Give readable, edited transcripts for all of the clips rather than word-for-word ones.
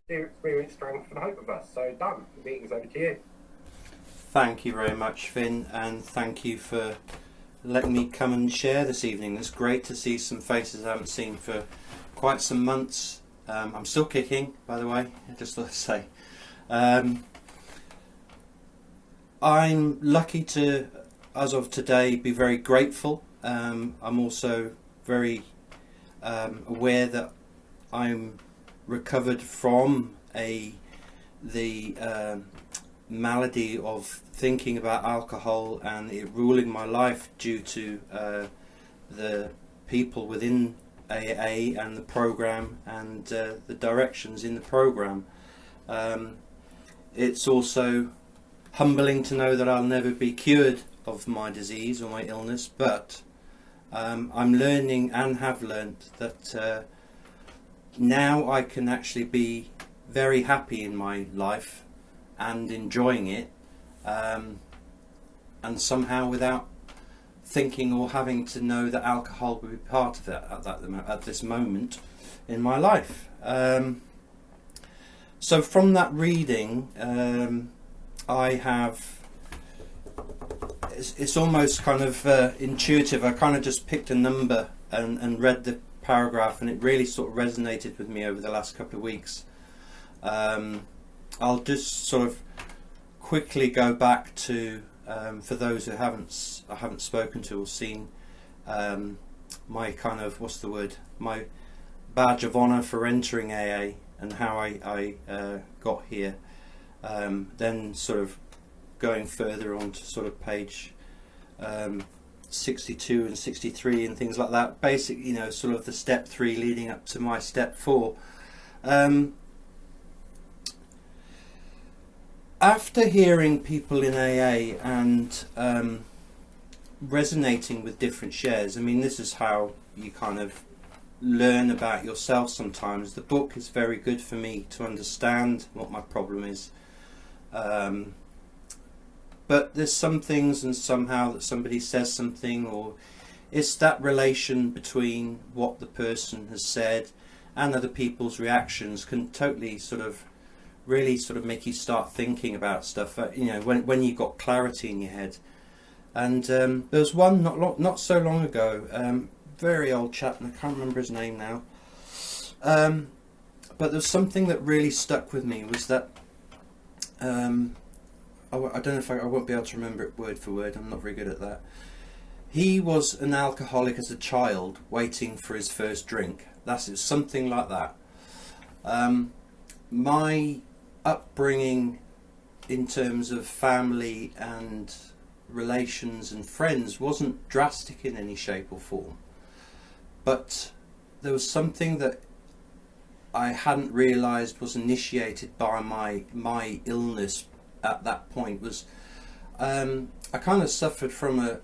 to experience strength for the hope of us. So done. The meeting's over to you. Thank you very much, Finn, and thank you for letting me come and share this evening. It's great to see some faces I haven't seen for quite some months. I'm still kicking, by the way, just to say. I'm lucky to, as of today, be very grateful. I'm also very aware that I'm recovered from the malady of thinking about alcohol and it ruling my life due to the people within AA and the program and the directions in the program. It's also humbling to know that I'll never be cured of my disease or my illness, but I'm learning and have learnt that now I can actually be very happy in my life and enjoying it, and somehow without thinking or having to know that alcohol would be part of that at this moment in my life. So from that reading, I have, it's almost kind of intuitive. I kind of just picked a number and read the paragraph, and it really sort of resonated with me over the last couple of weeks. I'll just sort of quickly go back to, for those who I haven't spoken to or seen, my kind of, what's the word, my badge of honour for entering AA and how I got here. Then sort of going further on to sort of page 62 and 63 and things like that. Basic, you know, sort of the step 3 leading up to my step 4. After hearing people in AA and resonating with different shares, I mean, this is how you kind of learn about yourself sometimes. The book is very good for me to understand what my problem is. But there's some things, and somehow that somebody says something, or it's that relation between what the person has said and other people's reactions can totally sort of really sort of make you start thinking about stuff, you know, when you've got clarity in your head. And there was one not so long ago, very old chap, and I can't remember his name now, but there's something that really stuck with me, was that I don't know if I won't be able to remember it word for word. I'm not very good at that. He was an alcoholic as a child, waiting for his first drink. That's it, something like that. My upbringing in terms of family and relations and friends wasn't drastic in any shape or form, but there was something that I hadn't realised was initiated by my illness at that point. Was I kind of suffered from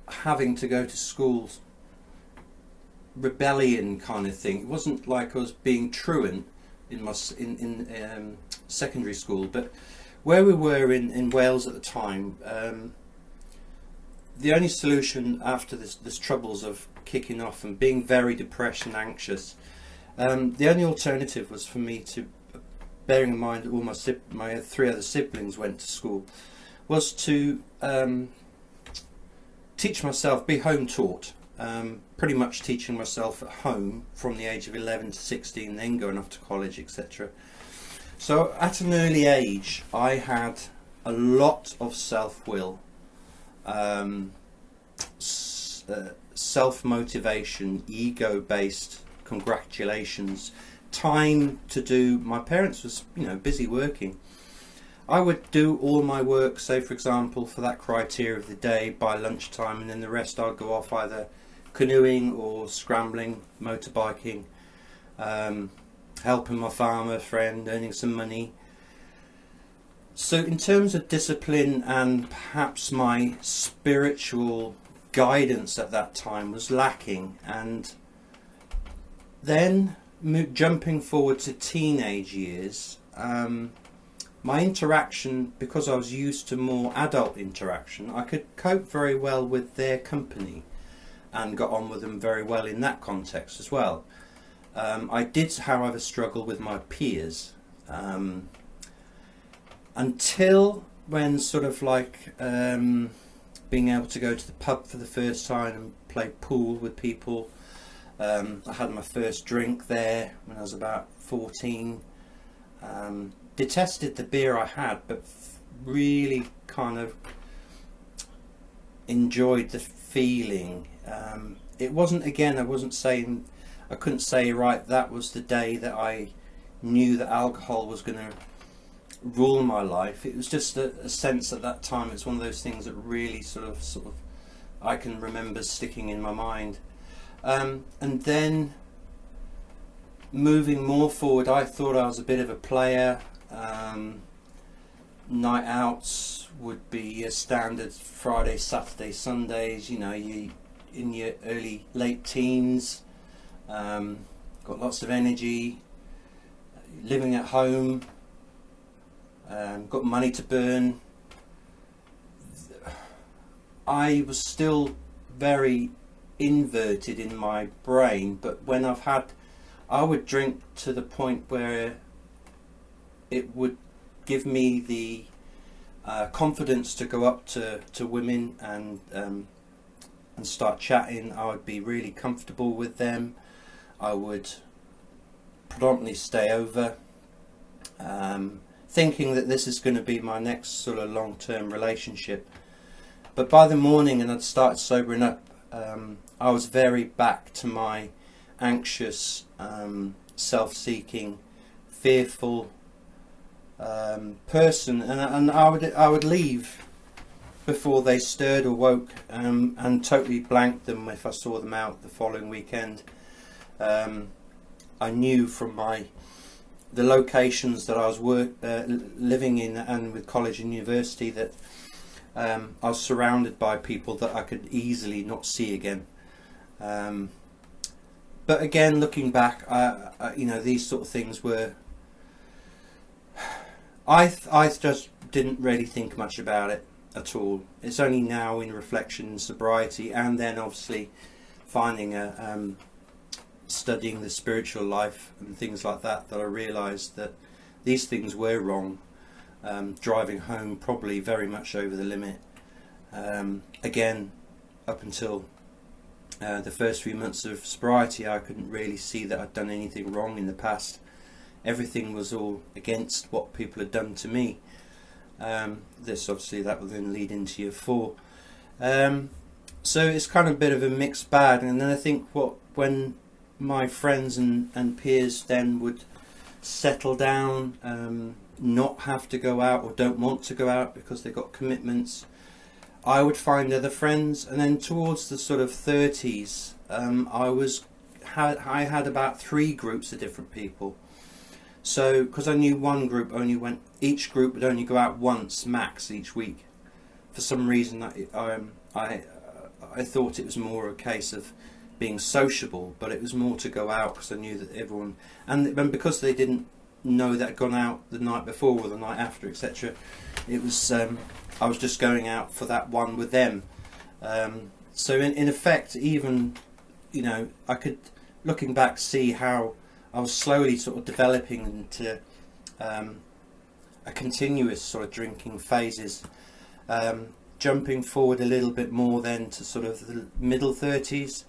having to go to school rebellion kind of thing. It wasn't like I was being truant in my secondary school, but where we were in Wales at the time, the only solution after this troubles of kicking off and being very depressed and anxious, the only alternative was for me to, bearing in mind that all my 3 other siblings went to school, was to teach myself, be home taught, pretty much teaching myself at home from the age of 11 to 16, then going off to college, etc. So at an early age I had a lot of self-will, self-motivation, ego-based congratulations, time to do. My parents was, you know, busy working. I would do all my work, say for example for that criteria of the day, by lunchtime, and then the rest I'd go off either canoeing or scrambling, motorbiking, helping my farmer friend, earning some money. So in terms of discipline and perhaps my spiritual guidance at that time was lacking. And then jumping forward to teenage years, my interaction, because I was used to more adult interaction, I could cope very well with their company and got on with them very well in that context as well. I did, however, struggle with my peers until when sort of like being able to go to the pub for the first time and play pool with people. I had my first drink there when I was about 14. Detested the beer I had, but really kind of enjoyed the feeling. It wasn't, again, I wasn't saying, I couldn't say, right, that was the day that I knew that alcohol was going to rule my life. It was just a sense at that time. It's one of those things that really sort of I can remember sticking in my mind. And then moving more forward, I thought I was a bit of a player. Night outs would be a standard Friday, Saturday, Sundays. You know, you in your late teens, got lots of energy, living at home, got money to burn. I was still very inverted in my brain, but when I would drink to the point where it would give me the confidence to go up to women and start chatting. I would be really comfortable with them. I would predominantly stay over, thinking that this is going to be my next sort of long-term relationship. But by the morning, and I'd started sobering up, I was very back to my anxious, self-seeking, fearful person, and I would leave before they stirred or woke, and totally blanked them if I saw them out the following weekend. I knew from the locations that I was living in and with college and university that I was surrounded by people that I could easily not see again. But again, looking back, you know, these sort of things were. I just didn't really think much about it at all. It's only now in reflection and sobriety, and then obviously finding studying the spiritual life and things like that, that I realised that these things were wrong. Driving home probably very much over the limit. Again, up until the first few months of sobriety, I couldn't really see that I'd done anything wrong in the past. Everything was all against what people had done to me. This obviously, that will then lead into year 4. So it's kind of a bit of a mixed bag. And then I think when my friends and peers then would settle down, not have to go out or don't want to go out because they've got commitments, I would find other friends. And then towards the sort of 30s, I had about 3 groups of different people. So, because I knew one group each group would only go out once max each week. For some reason, I thought it was more a case of being sociable, but it was more to go out because I knew that everyone, and because they didn't know that I'd gone out the night before or the night after, etc. It was I was just going out for that one with them. So in effect, even, you know, I could, looking back, see how I was slowly sort of developing into a continuous sort of drinking phases, jumping forward a little bit more then to sort of the middle 30s.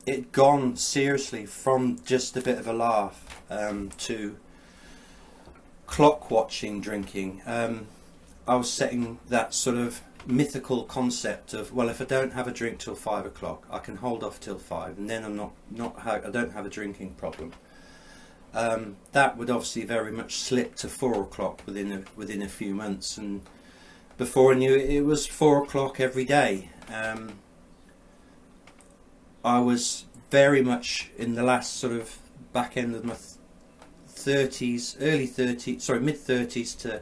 It gone seriously from just a bit of a laugh to clock watching drinking. I was setting that sort of mythical concept of, well, if I don't have a drink till 5 o'clock, I can hold off till 5, and then I don't have a drinking problem. That would obviously very much slip to 4 o'clock within a few months, and before I knew it, it was 4 o'clock every day. I was very much in the last sort of back end of my 30s, mid 30s to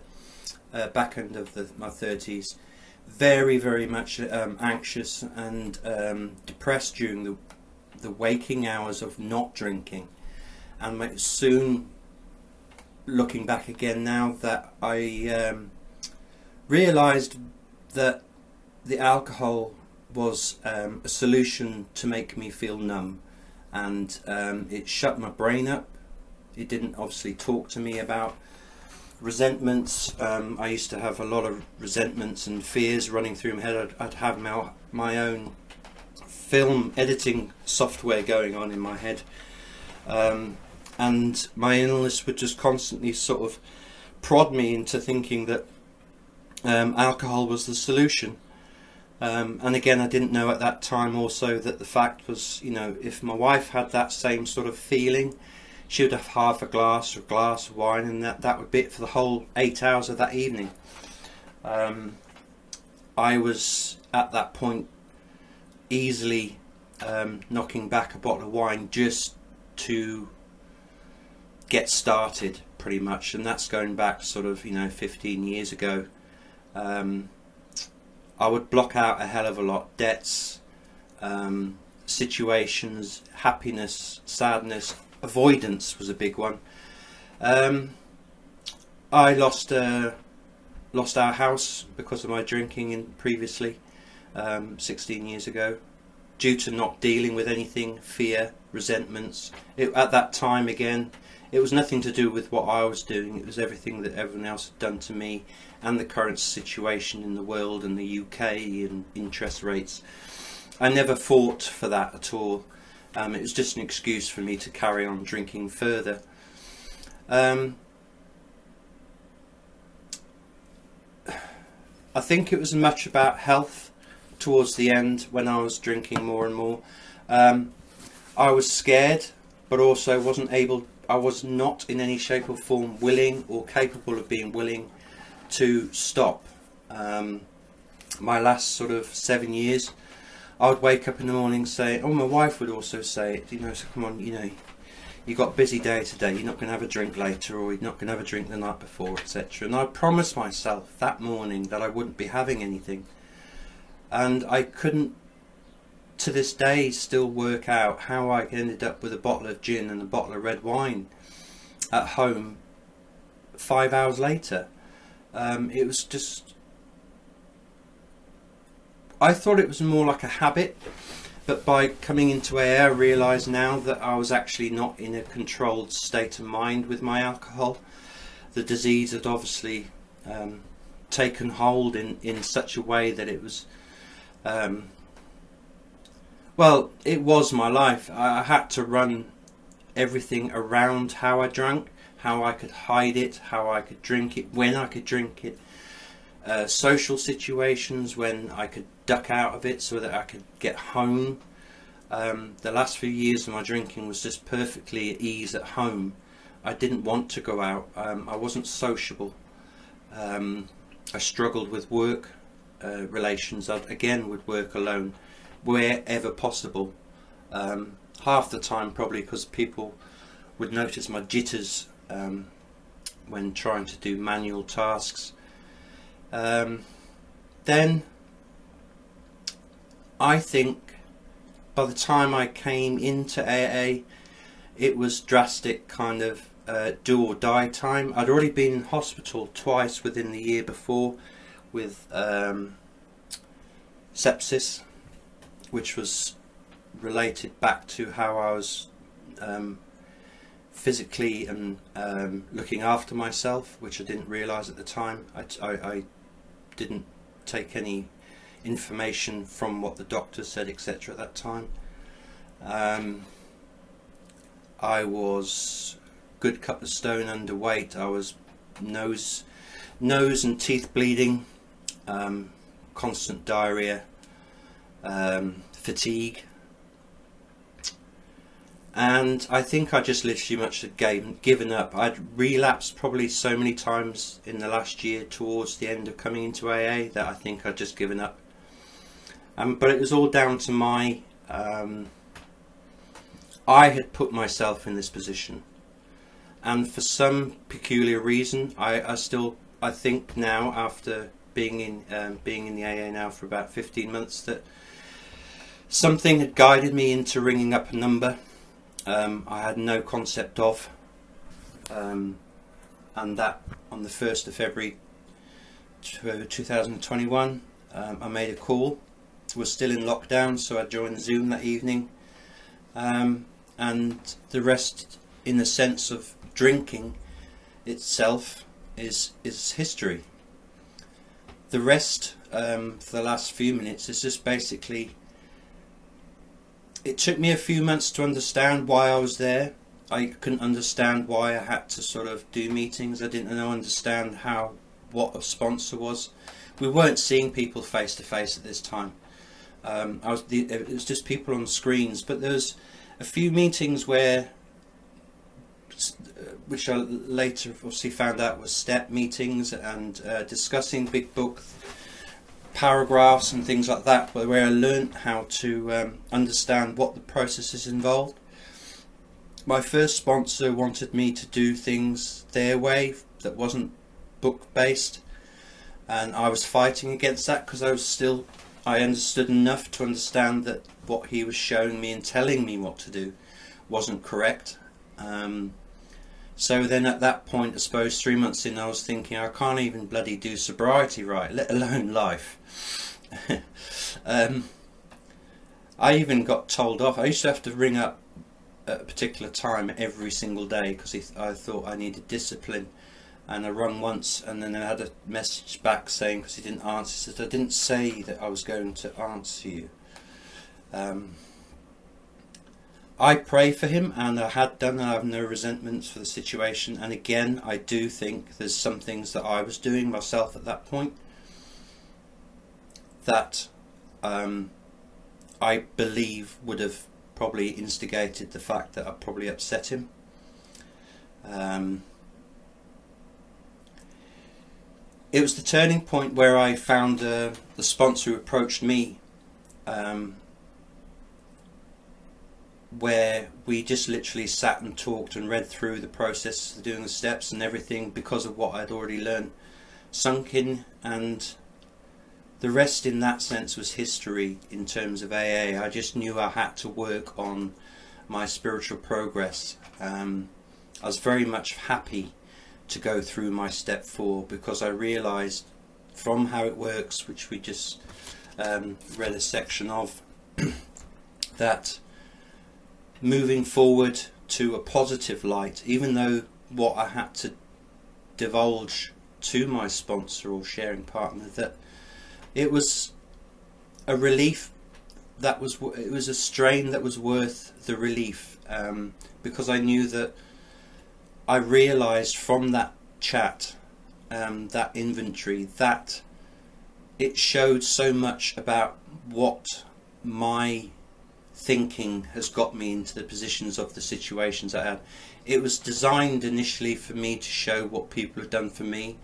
back end of my 30s. Very, very much anxious and depressed during the waking hours of not drinking, and soon, looking back again now, that I realised that the alcohol was a solution to make me feel numb, and it shut my brain up. It didn't obviously talk to me about resentments. I used to have a lot of resentments and fears running through my head. I'd have my own film editing software going on in my head, and my illness would just constantly sort of prod me into thinking that alcohol was the solution. And again, I didn't know at that time also that the fact was, you know, if my wife had that same sort of feeling, she would have half a glass or a glass of wine, and that would be it for the whole 8 hours of that evening. I was at that point easily knocking back a bottle of wine just to get started, pretty much, and that's going back sort of, you know, 15 years ago. I would block out a hell of a lot. Debts, situations, happiness, sadness, avoidance was a big one. I lost our house because of my drinking previously, 16 years ago, due to not dealing with anything, fear, resentments. At that time, again, it was nothing to do with what I was doing. It was everything that everyone else had done to me, and the current situation in the world and the UK and interest rates. I never fought for that at all. It was just an excuse for me to carry on drinking further. I think it was much about health towards the end when I was drinking more and more. I was scared, but also I was not in any shape or form willing or capable of being willing to stop. My last sort of 7 years, I would wake up in the morning saying, oh, my wife would also say it, you know, so come on, you know, you got a busy day today, you're not going to have a drink later, or you're not going to have a drink the night before, etc. And I promised myself that morning that I wouldn't be having anything. And I couldn't, to this day, still work out how I ended up with a bottle of gin and a bottle of red wine at home 5 hours later. It was just, I thought it was more like a habit, but by coming into AA I realised now that I was actually not in a controlled state of mind with my alcohol. The disease had obviously taken hold in such a way that it was, well, it was my life. I had to run everything around how I drank, how I could hide it, how I could drink it, when I could drink it, social situations when I could duck out of it so that I could get home. The last few years of my drinking was just perfectly at ease at home. I didn't want to go out. I wasn't sociable. I struggled with work relations. I again would work alone wherever possible. Half the time probably because people would notice my jitters when trying to do manual tasks. Then I think by the time I came into AA, it was drastic kind of do or die time. I'd already been in hospital twice within the year before with sepsis, which was related back to how I was physically and looking after myself, which I didn't realise at the time. I didn't take any information from what the doctor said, etc. at that time. I was a good couple of stone underweight. I was nose and teeth bleeding, constant diarrhea, fatigue, and I think I just literally much had given up. I'd relapsed probably so many times in the last year towards the end of coming into AA that I think I'd just given up. But it was all down to my I had put myself in this position, and for some peculiar reason I think now, after being in the AA now for about 15 months, that something had guided me into ringing up a number I had no concept of, and that on the 1st of February 2021 I made a call. Was still in lockdown, so I joined Zoom that evening, and and the rest, in the sense of drinking itself, is history. The rest, for the last few minutes, is just basically, it took me a few months to understand why I was there. I couldn't understand why I had to sort of do meetings. I didn't understand what a sponsor was. We weren't seeing people face to face at this time. It was just people on screens, but there was a few meetings where, which I later obviously found out was step meetings and discussing big book paragraphs and things like that, where I learned how to understand what the processes involved. My first sponsor wanted me to do things their way that wasn't book based, and I was fighting against that because I understood enough to understand that what he was showing me and telling me what to do wasn't correct. So then at that point, I suppose 3 months in, I was thinking, I can't even bloody do sobriety right, let alone life. I even got told off. I used to have to ring up at a particular time every single day because I thought I needed discipline, and I rung once and then I had a message back saying, because he didn't answer, he said, I didn't say that I was going to answer you. I pray for him, and I had done, and I have no resentments for the situation. And again, I do think there's some things that I was doing myself at that point that I believe would have probably instigated the fact that I probably upset him. It was the turning point where I found the sponsor who approached me, where we just literally sat and talked and read through the process of doing the steps, and everything, because of what I'd already learned, sunk in, and the rest in that sense was history in terms of AA. I just knew I had to work on my spiritual progress. I was very much happy to go through my step 4 because I realised from how it works, which we just read a section of, that moving forward to a positive light, even though what I had to divulge to my sponsor or sharing partner, that it was a relief, it was a strain that was worth the relief, because I knew that I realised from that chat, that inventory, that it showed so much about what my thinking has got me into the positions of the situations I had. It was designed initially for me to show what people have done for me,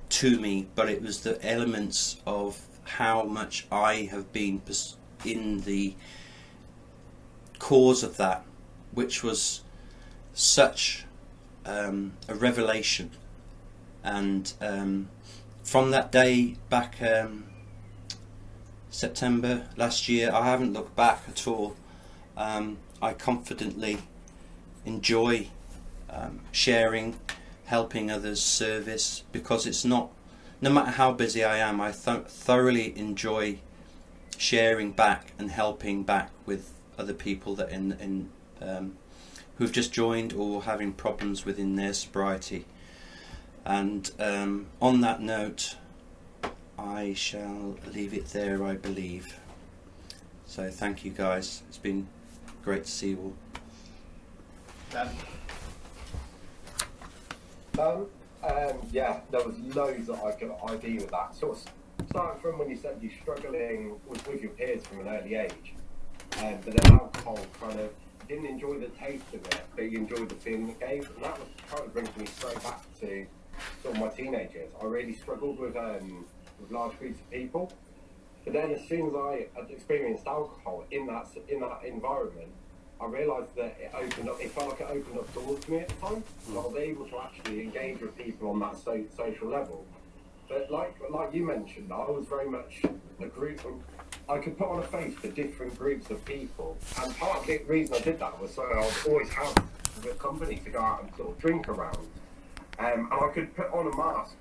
to me, but it was the elements of how much I have been in the cause of that, which was such a revelation. And from that day back, September last year, I haven't looked back at all. I confidently enjoy sharing, helping others, service, because it's not, no matter how busy I am, I thoroughly enjoy sharing back and helping back with other people that who've just joined or having problems within their sobriety. And on that note, I shall leave it there, I believe. So thank you guys, it's been great to see you all. Yeah, there was loads that I could ID with that. Sort of starting from when you said you're struggling with your peers from an early age, but then alcohol kind of didn't enjoy the taste of it, but you enjoyed the feeling it gave, and that was kind of brings me straight back to sort of my teenage years. I really struggled with large groups of people, but then as soon as I had experienced alcohol in that environment, I realised that it felt like it opened up doors to me at the time. So I was able to actually engage with people on that social level. But like you mentioned, I was very much a group of, I could put on a face for different groups of people. And part of the reason I did that was so I would always have the company to go out and sort of drink around. And I could put on a mask